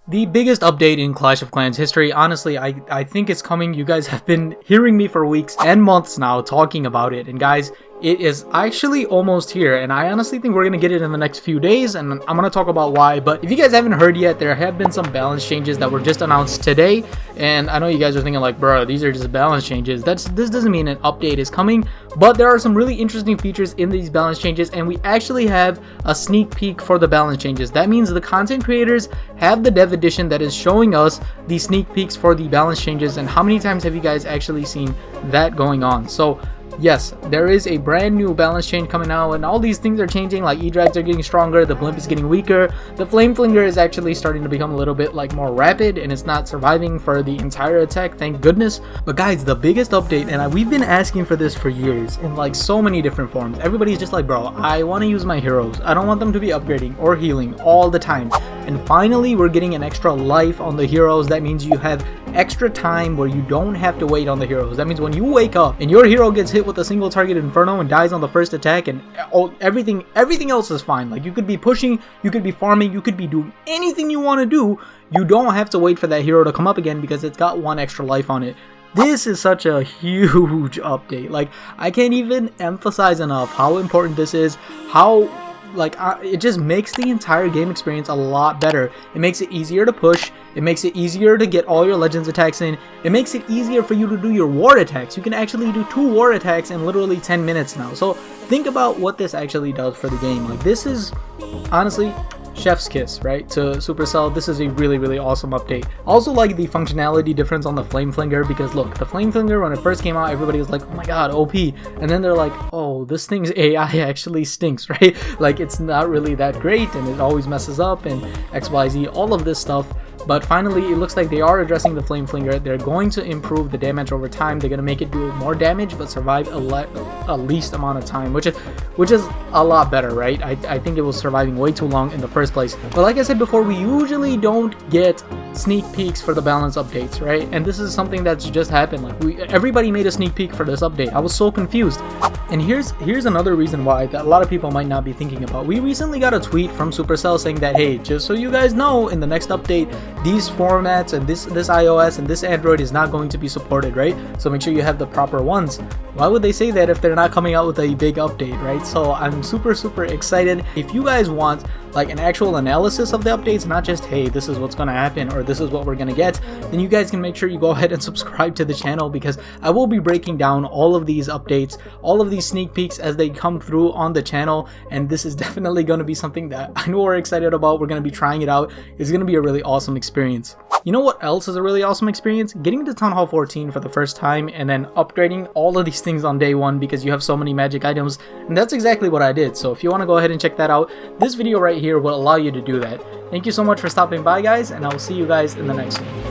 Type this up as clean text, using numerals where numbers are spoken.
The biggest update in Clash of Clans history, honestly, I think it's coming. You guys have been hearing me for weeks and months now talking about it. And guys, it is actually almost here. And I honestly think we're going to get it in the next few days. And I'm going to talk about why. But if you guys haven't heard yet, there have been some balance changes that were just announced today. And I know you guys are thinking like, bro, these are just balance changes. This doesn't mean an update is coming. But there are some really interesting features in these balance changes. And we actually have a sneak peek for the balance changes. That means the content creators have the dev edition that is showing us the sneak peeks for the balance changes. And how many times have you guys actually seen that going on? So yes, there is a brand new balance change coming out, and all these things are changing. Like E-drags are getting stronger, the blimp is getting weaker, the flame flinger is actually starting to become a little bit like more rapid, and it's not surviving for the entire attack, thank goodness. But guys, the biggest update, and we've been asking for this for years in like so many different forms. Everybody's just like, bro, I want to use my heroes, I don't want them to be upgrading or healing all the time. And finally we're getting an extra life on the heroes. That means you have extra time where you don't have to wait on the heroes. That means when you wake up and your hero gets hit with a single target inferno and dies on the first attack, and everything else is fine. Like you could be pushing, you could be farming, you could be doing anything you want to do. You don't have to wait for that hero to come up again because it's got one extra life on it. This is such a huge update. Like I can't even emphasize enough how important this is. How it just makes the entire game experience a lot better. It makes it easier to push. It makes it easier to get all your legends attacks in. It makes it easier for you to do your war attacks. You can actually do 2 war attacks in literally 10 minutes now. So think about what this actually does for the game. Like this is honestly chef's kiss, right, to Supercell. This is a really awesome update. Also like the functionality difference on the flame flinger, because look, the flame flinger when it first came out, everybody was like, oh my god, OP, and then they're like, oh, this thing's AI actually stinks, right? Like it's not really that great and it always messes up and XYZ, all of this stuff. But finally, it looks like they are addressing the flame flinger. They're going to improve the damage over time. They're going to make it do more damage but survive a least amount of time, which is a lot better, right? I think it was surviving way too long in the first place. But like I said before, we usually don't get sneak peeks for the balance updates, right? And this is something that's just happened. Like everybody made a sneak peek for this update. I was so confused. And here's another reason why that a lot of people might not be thinking about. We recently got a tweet from Supercell saying that, hey, just so you guys know, in the next update, these formats and this iOS and this Android is not going to be supported, right? So make sure you have the proper ones. Why would they say that if they're not coming out with a big update, right? So I'm super excited. If you guys want like an actual analysis of the updates, not just, hey, this is what's going to happen or this is what we're going to get, then you guys can make sure you go ahead and subscribe to the channel, because I will be breaking down all of these updates, all of these sneak peeks as they come through on the channel. And this is definitely going to be something that I know we're excited about. We're going to be trying it out. It's going to be a really awesome experience. You know what else is a really awesome experience? Getting to Town Hall 14 for the first time and then upgrading all of these things on day 1 because you have so many magic items. And that's exactly what I did. So if you want to go ahead and check that out, this video right here will allow you to do that. Thank you so much for stopping by, guys, and I will see you guys in the next one.